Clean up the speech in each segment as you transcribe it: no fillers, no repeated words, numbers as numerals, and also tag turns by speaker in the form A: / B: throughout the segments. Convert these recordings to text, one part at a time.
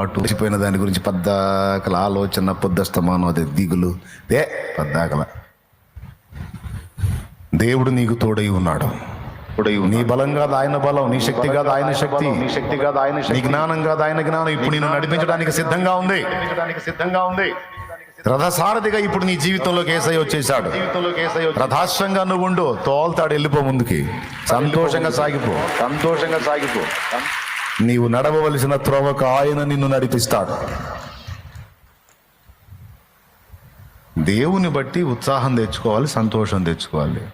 A: అటుపోయిన దాని గురించి పద్దాకల ఆలోచన, పొద్దస్తమానం, అదే దిగులు, పద్దాకల. దేవుడు నీకు తోడై ఉన్నాడు. నీ బలం కాదు ఆయన బలం, నీ శక్తి కాదు ఆయన శక్తి, నీ జ్ఞానం కాదు ఆయన జ్ఞానం ఇప్పుడు నిన్ను నడిపించడానికి సిద్ధంగా ఉంది. రథసారథిగా ఇప్పుడు నీ జీవితంలోకి యేసయ్య వచ్చేసాడు. రథాశ్రంగా నువ్వు ఉండు, తోల్తాడు, వెళ్ళిపో ముందుకి, సంతోషంగా సాగిపో. నీవు నడవవలసిన త్రోవకు ఆయన నిన్ను నడిపిస్తాడు. దేవుని బట్టి ఉత్సాహం తెచ్చుకోవాలి, సంతోషం తెచ్చుకోవాలి.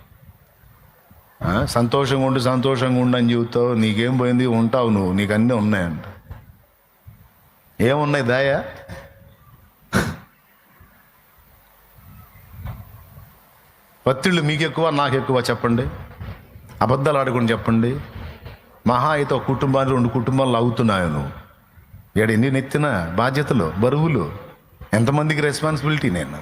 A: సంతోషంగా ఉండు అని చెబుతావు, నీకేం పోయింది? ఉంటావు నువ్వు, నీకు అన్నీ ఉన్నాయంట. ఏమున్నాయి దాయా? ఒత్తిళ్ళు మీకు ఎక్కువ, నాకు ఎక్కువ? చెప్పండి, అబద్ధాలు ఆడుకుని చెప్పండి. మహా అయితే ఒక కుటుంబాన్ని, 2 కుటుంబాలు అవుతున్నాయి. నువ్వు ఎన్ని నెత్తిన బాధ్యతలు, బరువులు, ఎంతమందికి రెస్పాన్సిబిలిటీ? నేను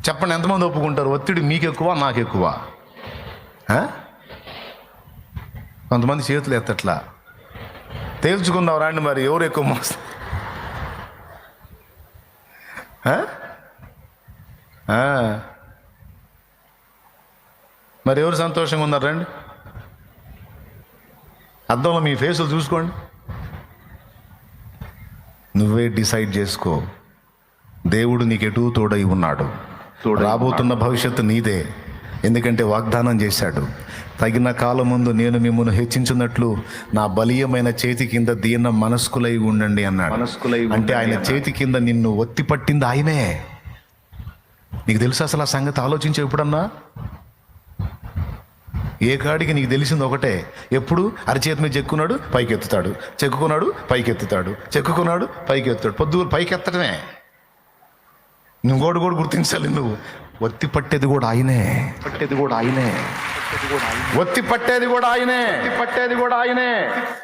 A: చెప్పండి, ఎంతమంది ఒప్పుకుంటారు? ఒత్తిడి మీకు ఎక్కువ, నాకు ఎక్కువ? కొంతమంది చేతులు ఎత్తట్లా. తేల్చుకుందాం రాండి, మరి ఎవరు ఎక్కువ మోస్తారు? మరి ఎవరు సంతోషంగా ఉన్నారు? రండి, అద్దంలో మీ ఫేసులు చూసుకోండి. నువ్వే డిసైడ్ చేసుకో. దేవుడు నీకెటూ తోడై ఉన్నాడు. రాబోతున్న భవిష్యత్తు నీదే, ఎందుకంటే వాగ్దానం చేశాడు. తగిన కాలం ముందు నేను మిమ్మల్ని హెచ్చించున్నట్లు నా బలీయమైన చేతి కింద దీన మనస్కులై ఉండండి అన్నాడు. అంటే ఆయన చేతి కింద నిన్ను ఒత్తి పట్టింది ఆయనే. నీకు తెలుసు అసలు ఆ సంగతి? ఆలోచించే ఎప్పుడన్నా? ఏ కాడికి నీకు తెలిసింది ఒకటే, ఎప్పుడు అరచేతి మీద చెక్కున్నాడు పైకెత్తుతాడు, చెక్కున్నాడు పైకెత్తుతాడు, పొద్దుగురు పైకెత్తడమే. నువ్వు కూడా గుర్తించాలి, నువ్వు ఒత్తి పట్టేది కూడా ఆయనే, ఒత్తి పట్టేది కూడా ఆయనే.